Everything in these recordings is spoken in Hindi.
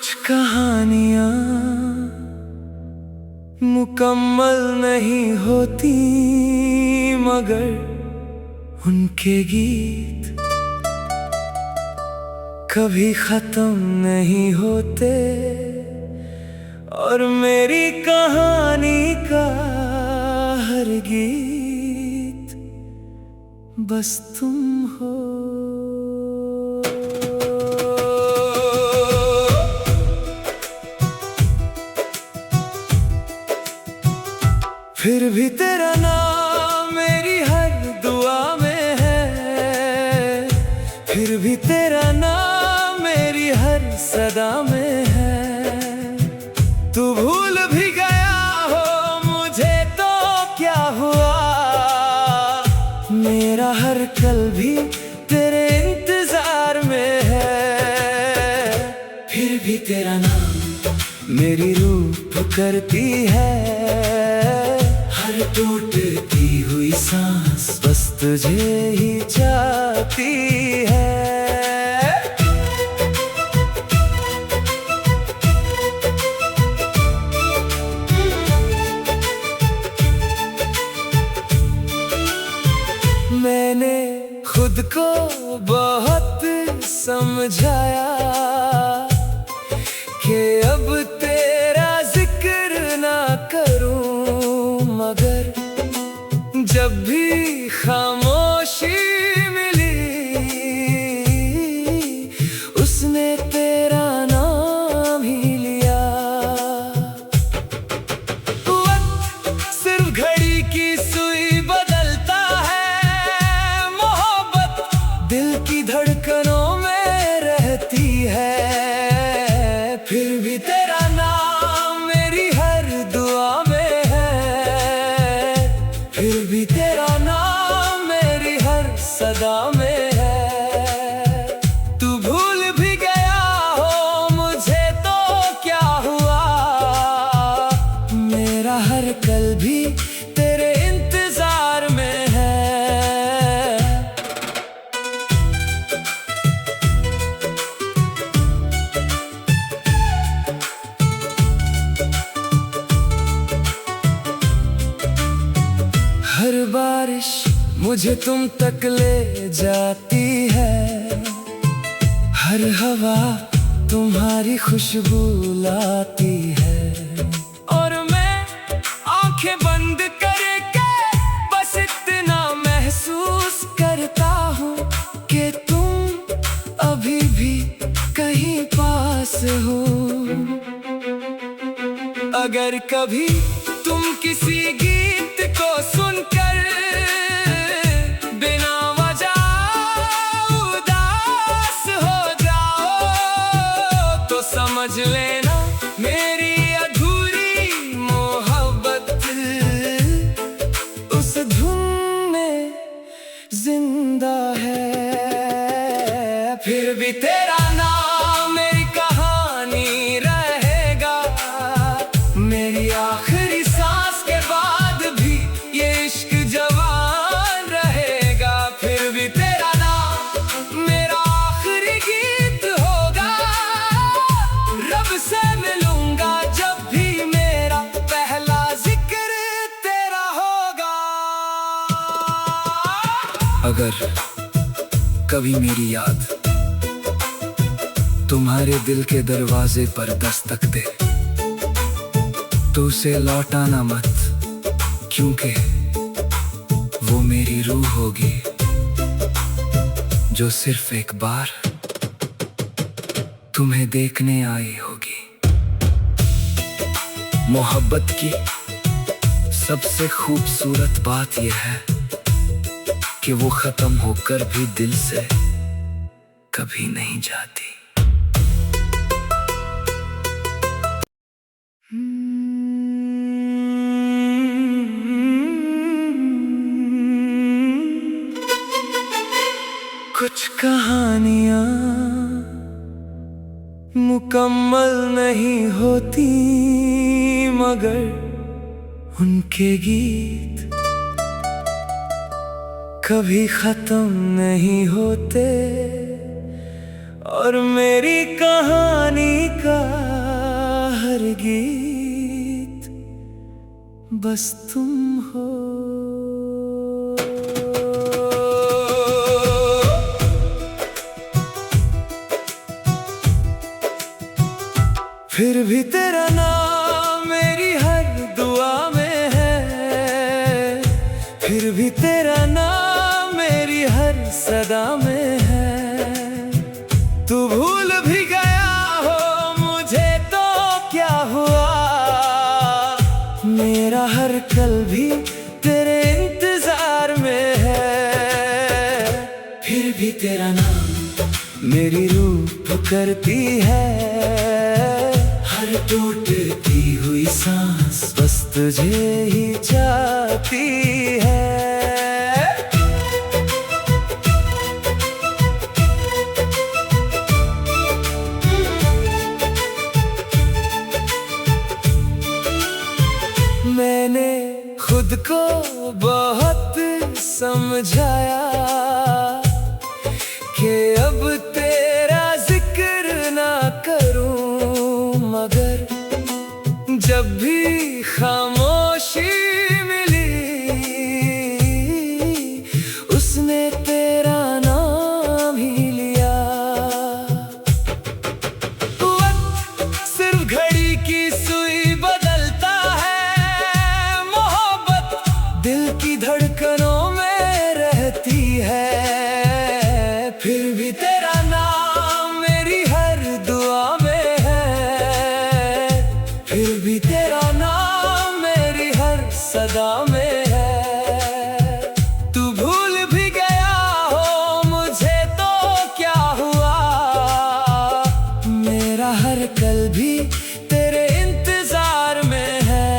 कुछ कहानियां मुकम्मल नहीं होती, मगर उनके गीत कभी खत्म नहीं होते। और मेरी कहानी का हर गीत बस तुम हो। फिर भी तेरा नाम मेरी हर दुआ में है, फिर भी तेरा नाम मेरी हर सदा में है। तू भूल भी गया हो मुझे तो क्या हुआ, मेरा हर कल भी तेरे इंतजार में है। फिर भी तेरा नाम मेरी रूह पुकारती है, हर टूटती हुई सांस बस तुझे ही चाहती है। मैंने खुद को बहुत समझाया कि अब तेरा जिक्र ना करूं, मगर जब भी खामोशी मिली उसने तेरा नाम ही लिया। वक्त सिर्फ घड़ी की सुई बदलता है, मोहब्बत दिल की धड़कनों में रहती है। फिर भी तेरा नाम मेरी हर दुआ में है, फिर भी तेरा नाम मेरी हर सदा में है। तू भूल भी गया हो मुझे तो क्या हुआ, मेरा हर कल भी तेरे इंतजार में है। हर बारिश मुझे तुम तक ले जाती है, हर हवा तुम्हारी खुशबू लाती है। और मैं आंखें बंद करके बस इतना महसूस करता हूँ कि तुम अभी भी कहीं पास हो। अगर कभी तुम किसी गीत को सुनकर बिना वजह उदास हो जाओ, तो समझ लेना मेरी अधूरी मोहब्बत उस धुन में जिंदा है। फिर भी तेरा नाम मेरी कहानी रहेगा, मेरी आखिरी सांस के बाद भी ये इश्क जवान रहेगा। फिर भी तेरा नाम मेरा आखिरी गीत होगा, रब से मिलूंगा जब भी मेरा पहला जिक्र तेरा होगा। अगर कभी मेरी याद तुम्हारे दिल के दरवाजे पर दस्तक दे, तो उसे लौटाना मत, क्योंकि वो मेरी रूह होगी जो सिर्फ एक बार तुम्हें देखने आई होगी। मोहब्बत की सबसे खूबसूरत बात यह है कि वो खत्म होकर भी दिल से कभी नहीं जाती। कुछ कहानियां मुकम्मल नहीं होती, मगर उनके गीत कभी खत्म नहीं होते। और मेरी कहानी का हर गीत बस तुम हो। फिर भी तेरा नाम मेरी हर दुआ में है, फिर भी तेरा नाम मेरी हर सदा में है। तू भूल भी गया हो मुझे तो क्या हुआ, मेरा हर कल भी तेरे इंतजार में है। फिर भी तेरा नाम मेरी रूह पुकारती है, हर टूटती हुई सांस बस तुझे ही चाहती है। मैंने खुद को बहुत समझाया कि अब तेरा जिक्र ना करूं, मगर जब भी खामोशी मिली उसने तेरा नाम ही लिया। वक्त सिर्फ घड़ी की सुई बदलता है, मोहब्बत दिल की धड़कनों में रहती है। फिर भी तेरा नाम मेरी हर दुआ में है, फिर भी तेरा नाम मेरी हर सदा में है। तू भूल भी गया हो मुझे तो क्या हुआ, मेरा हर कल भी तेरे इंतजार में है।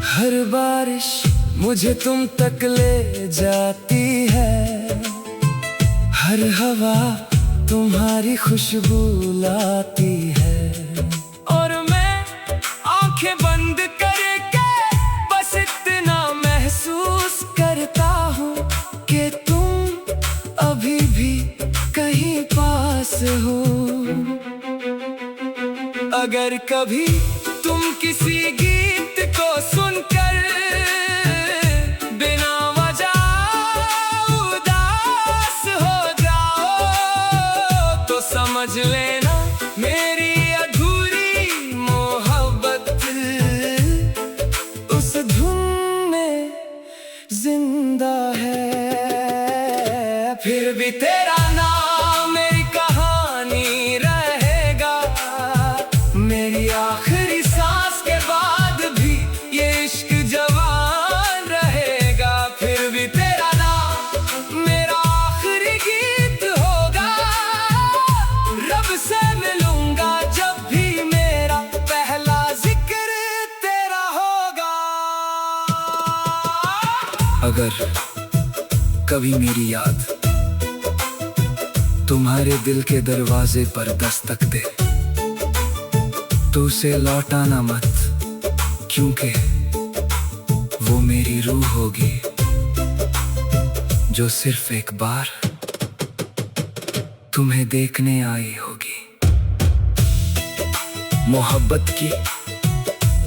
हर बारिश मुझे तुम तक ले जाती है, हर हवा तुम्हारी खुशबू लाती है। और मैं आंखें बंद करके बस इतना महसूस करता हूँ कि तुम अभी भी कहीं पास हो। अगर कभी तुम किसी गीत को सुनकर बिना वजह उदास हो जाओ तो समझ लेना मेरी अधूरी मोहब्बत उस धुन में जिंदा है। फिर भी तेरा नाम मेरी कहानी रहेगा, मेरी आखिरी सांस के बाद भी ये इश्क जवान रहेगा। फिर भी तेरा नाम मेरा आखिरी गीत होगा, रब से मिलूंगा जब भी मेरा पहला जिक्र तेरा होगा। अगर कभी मेरी याद तुम्हारे दिल के दरवाजे पर दस्तक दे तो उसे लौटाना मत, क्योंकि वो मेरी रूह होगी जो सिर्फ एक बार तुम्हें देखने आई होगी। मोहब्बत की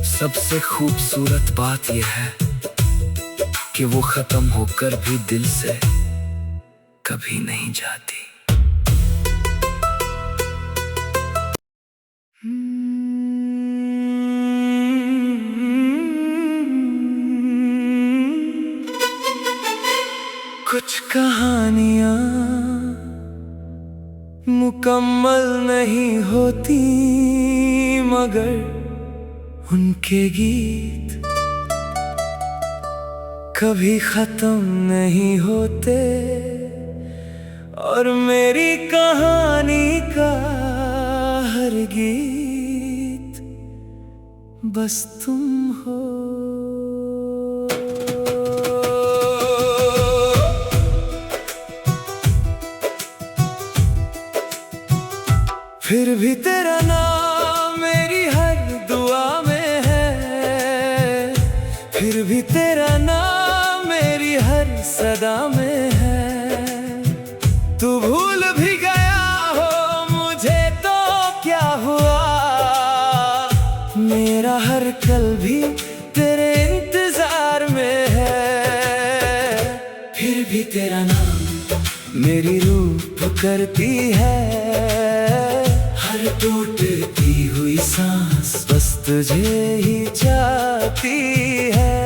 सबसे खूबसूरत बात यह है कि वो खत्म होकर भी दिल से कभी नहीं जाती। कुछ कहानियां मुकम्मल नहीं होती, मगर उनके गीत कभी खत्म नहीं होते। और मेरी कहानी का हर गीत बस तुम हो। फिर भी तेरा नाम सदा में है। तू भूल भी गया हो मुझे तो क्या हुआ, मेरा हर कल भी तेरे इंतजार में है। फिर भी तेरा नाम मेरी रूह पुकारती है, हर टूटती हुई सांस बस तुझे ही चाहती है।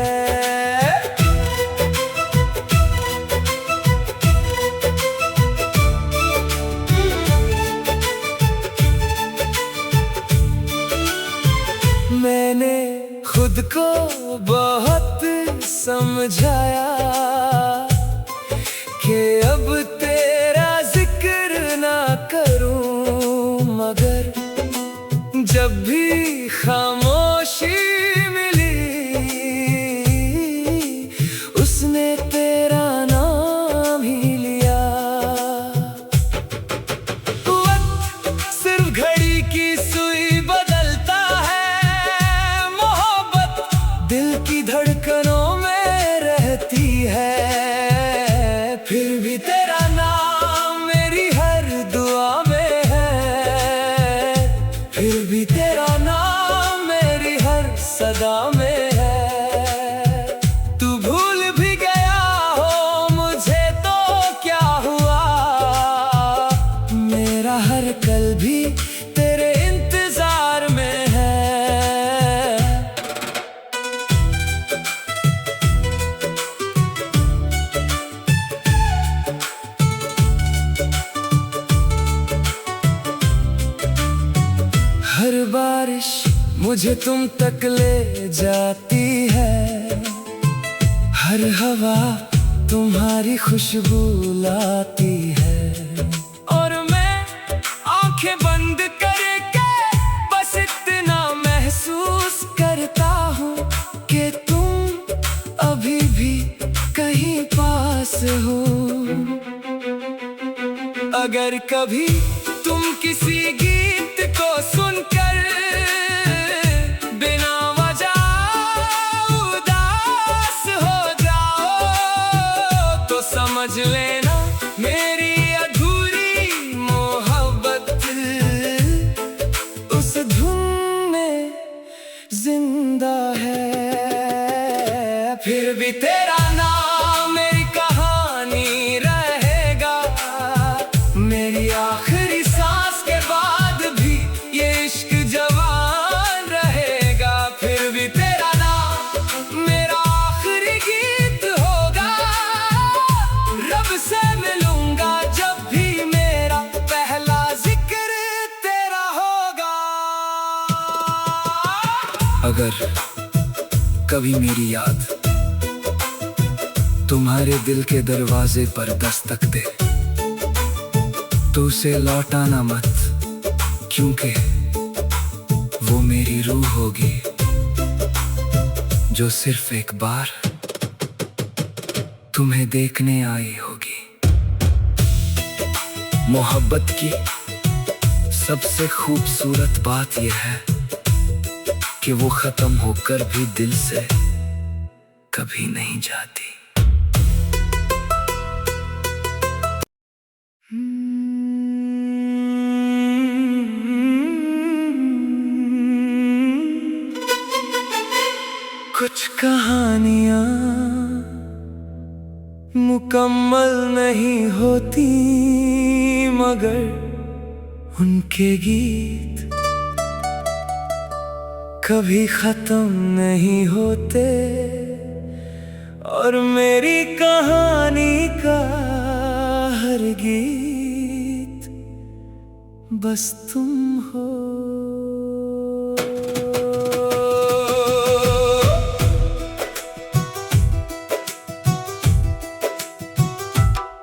मैंने खुद को बहुत समझाया कि अब तेरा जिक्र ना करूं, मगर जब भी खामोशी मिली उसने तेरा नाम ही लिया। वक्त सिर्फ घड़ी की सुई बदलता है, मोहब्बत दिल की धड़कनों में रहती है। फिर भी तेरा नाम मेरी हर दुआ में है, फिर भी तेरा नाम मेरी हर सदा में है। तू भूल भी गया हो मुझे तो क्या हुआ, मेरा हर कल भी तेरे इंतजार में है। हर बारिश मुझे तुम तक ले जाती है, हर हवा तुम्हारी खुशबू लाती है। और मैं आंखें बंद करके बस इतना महसूस करता हूँ कि तुम अभी भी कहीं पास हो। अगर कभी तुम किसी गीत को सुनकर बिना वजह उदास हो जाओ तो समझ लेना मेरी अधूरी मोहब्बत उस धुन में जिंदा है। फिर भी तेरा नाम मेरी कहानी रहेगा, मेरी आखिरी सांस के बाद भी ये इश्क जवान रहेगा। फिर भी तेरा नाम मेरा आखिरी गीत होगा, रब से मिलूंगा जब भी मेरा पहला जिक्र तेरा होगा। अगर कभी मेरी याद तुम्हारे दिल के दरवाजे पर दस्तक दे तो उसे लौटाना मत, क्योंकि वो मेरी रूह होगी जो सिर्फ एक बार तुम्हें देखने आई होगी। मोहब्बत की सबसे खूबसूरत बात यह है कि वो खत्म होकर भी दिल से कभी नहीं जाती। कुछ कहानियां मुकम्मल नहीं होती, मगर उनके गीत कभी खत्म नहीं होते। और मेरी कहानी का हर गीत बस तुम हो।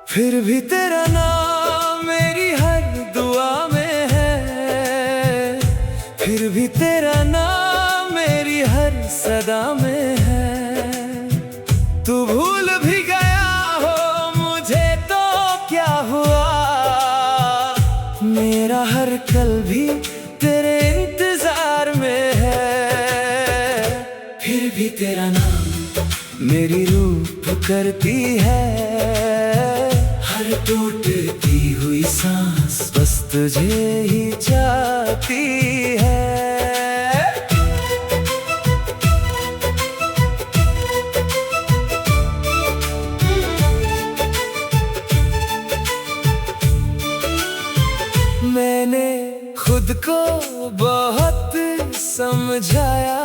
फिर भी तेरा नाम मेरी हर दुआ में है, फिर भी तेरा नाम मेरी हर सदा में है। तू भूल भी गया हो मुझे तो क्या हुआ, मेरा हर कल भी तेरे इंतजार में है। फिर भी तेरा नाम मेरी रूह करती है। हर टूटती हुई सांस बस तुझे ही चाहती है। मैंने खुद को बहुत समझाया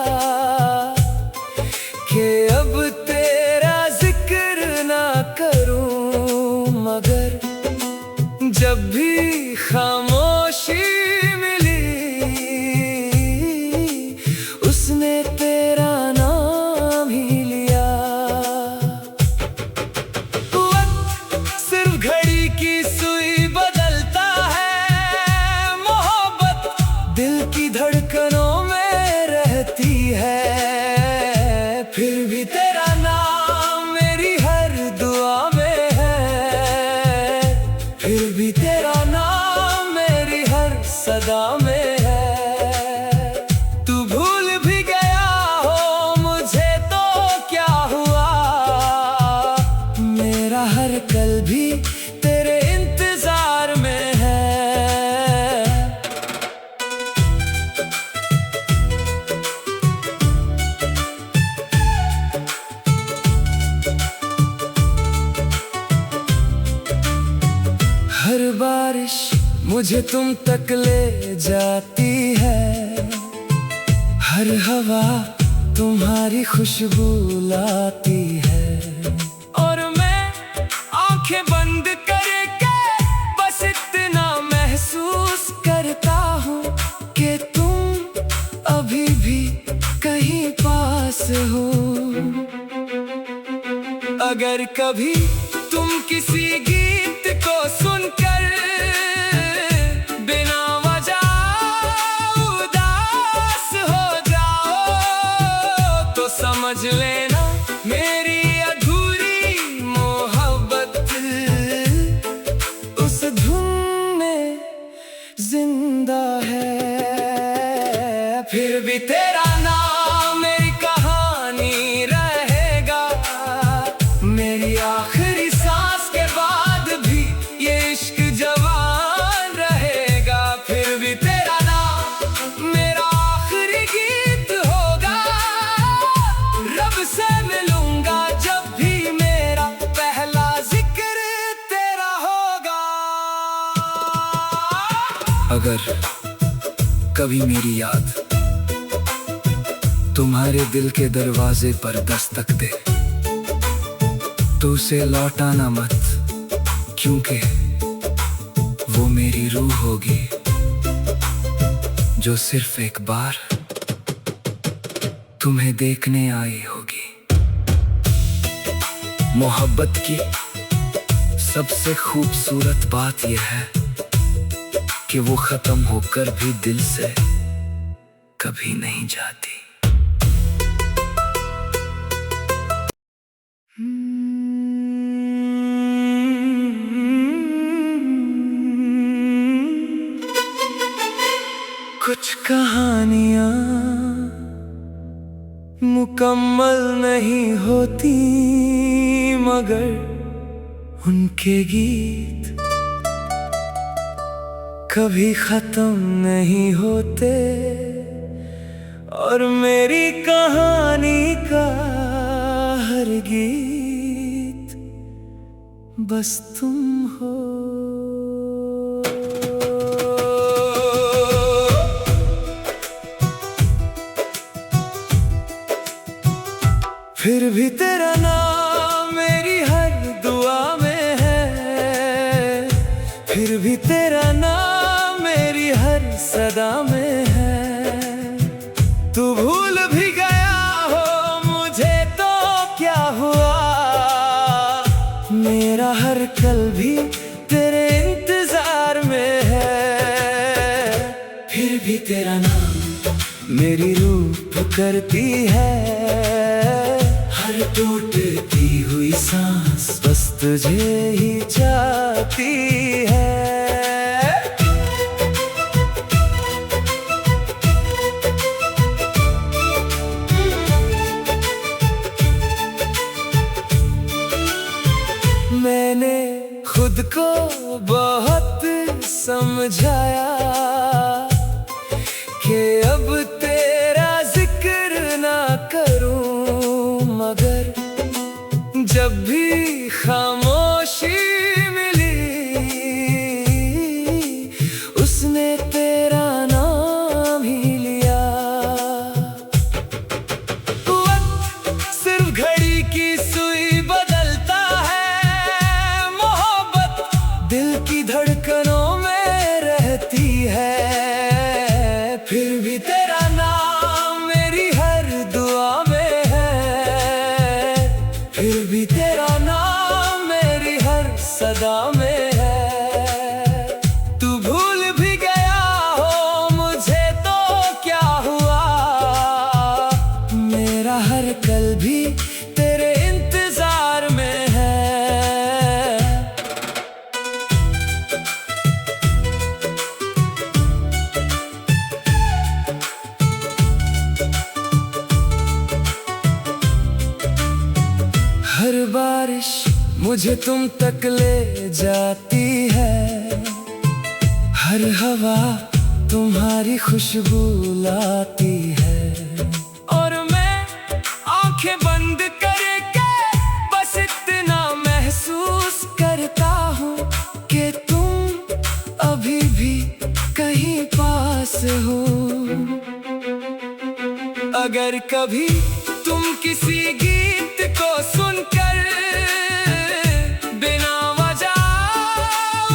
कि अब तेरा जिक्र ना करूं, मगर जब भी खामोशी मिली उसने तेरा नाम ही लिया। वक्त सिर्फ घड़ी की सुई बदलता है, मोहब्बत दिल की धड़कनों में रहती है। फिर भी तेरा नाम मेरी हर दुआ में है, फिर भी तेरा नाम मेरी हर सदा में है। तू भूल भी गया हो मुझे तो क्या हुआ, मेरा हर कल भी तेरे इंतजार में है। हर बारिश मुझे तुम तक ले जाती है, हर हवा तुम्हारी खुशबू लाती है। और मैं आंखें बंद करके बस इतना महसूस करता हूँ कि तुम अभी भी कहीं पास हो। अगर कभी तुम किसी गीत को सुनकर बिना वजह उदास हो जाओ तो समझ लेना मेरी अधूरी मोहब्बत उस धुन में जिंदा है। फिर भी तेरा नाम मेरी कहानी रहेगा, मेरी आखिरी सांस के बाद भी ये इश्क जवान रहेगा। फिर भी तेरा नाम मेरा आखिरी गीत होगा, रब से मिलूंगा जब भी मेरा पहला जिक्र तेरा होगा। अगर कभी मेरी याद तुम्हारे दिल के दरवाजे पर दस्तक दे तो उसे लौटाना मत, क्योंकि वो मेरी रूह होगी जो सिर्फ एक बार तुम्हें देखने आई होगी। मोहब्बत की सबसे खूबसूरत बात यह है कि वो खत्म होकर भी दिल से कभी नहीं जाती। कुछ कहानियां मुकम्मल नहीं होती, मगर उनके गीत कभी खत्म नहीं होते। और मेरी कहानी का हर गीत बस तुम हो। फिर भी तेरा नाम मेरी हर दुआ में है, फिर भी तेरा नाम मेरी हर सदा में है। तू भूल भी गया हो मुझे तो क्या हुआ, मेरा हर कल भी तेरे इंतजार में है। फिर भी तेरा नाम मेरी रूह पुकारती है, हर टूटती हुई सांस बस तुझे ही चाहती है। मैंने खुद को बहुत समझाया कि अब तेरा जिक्र ना करूं, मगर जब भी खामोशी मिली उसने तेरा नाम ही लिया। वक्त सिर्फ घड़ी की सुई बदलता है, मोहब्बत दिल की धड़कनों में रहती है। फिर भी तेरा नाम मेरी हर दुआ में है, फिर भी तेरा नाम मेरी हर सदा में है। तू भूल भी गया हो मुझे तो क्या हुआ, मेरा हर कल भी तेरे इंतजार में है। हर बारिश मुझे तुम तक ले जाती है, हर हवा तुम्हारी खुशबू लाती है। और मैं आंखें बंद करके बस इतना महसूस करता हूँ कि तुम अभी भी कहीं पास हो। अगर कभी तुम किसी गीत को सुनकर बिना वजह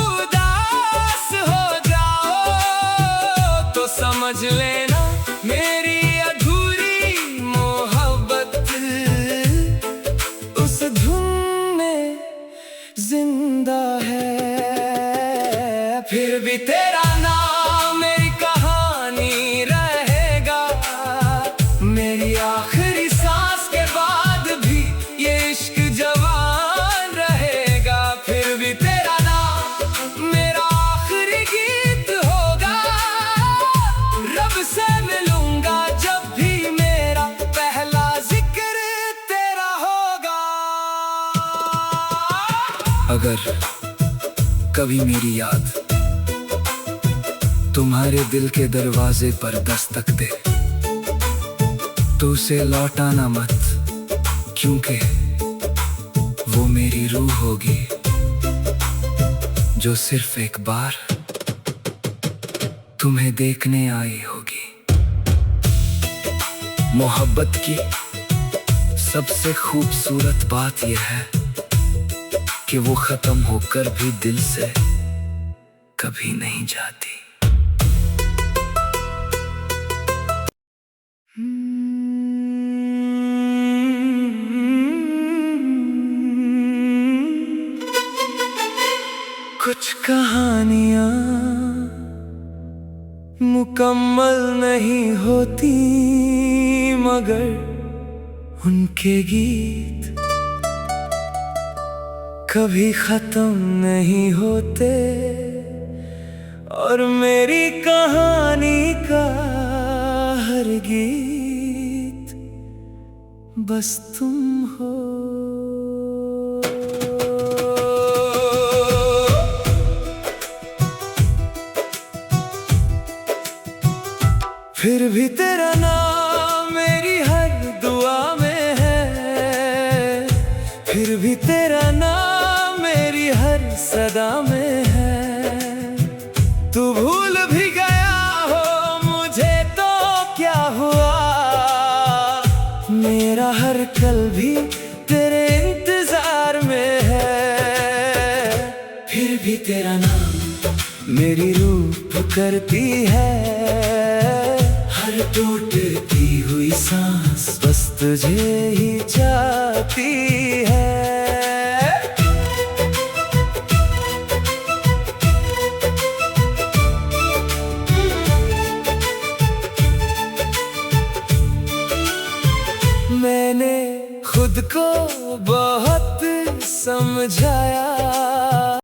उदास हो जाओ तो समझ लेना मेरी अधूरी मोहब्बत उस धुन में जिंदा है। फिर भी तेरा नाम मेरी कहानी रहेगा, मेरी आखिरी सांस के बाद भी ये इश्क जवान रहेगा। फिर भी तेरा नाम मेरा आखिरी गीत होगा, रब से मिलूंगा जब भी मेरा पहला जिक्र तेरा होगा। अगर कभी मेरी याद तुम्हारे दिल के दरवाजे पर दस्तक दे तो उसे लौटाना मत, क्योंकि वो मेरी रूह होगी जो सिर्फ एक बार तुम्हें देखने आई होगी। मोहब्बत की सबसे खूबसूरत बात यह है कि वो खत्म होकर भी दिल से कभी नहीं जाती। कुछ कहानियां मुकम्मल नहीं होती, मगर उनके गीत कभी खत्म नहीं होते। और मेरी कहानी का हर गीत बस तुम हो। फिर भी तेरा नाम मेरी हर दुआ में है, फिर भी तेरा नाम मेरी हर सदा में है। तू भूल भी गया हो मुझे तो क्या हुआ, मेरा हर कल भी तेरे इंतजार में है। फिर भी तेरा नाम मेरी रूह पुकारती है, हर टूटती हुई सांस बस तुझे ही चाहती है।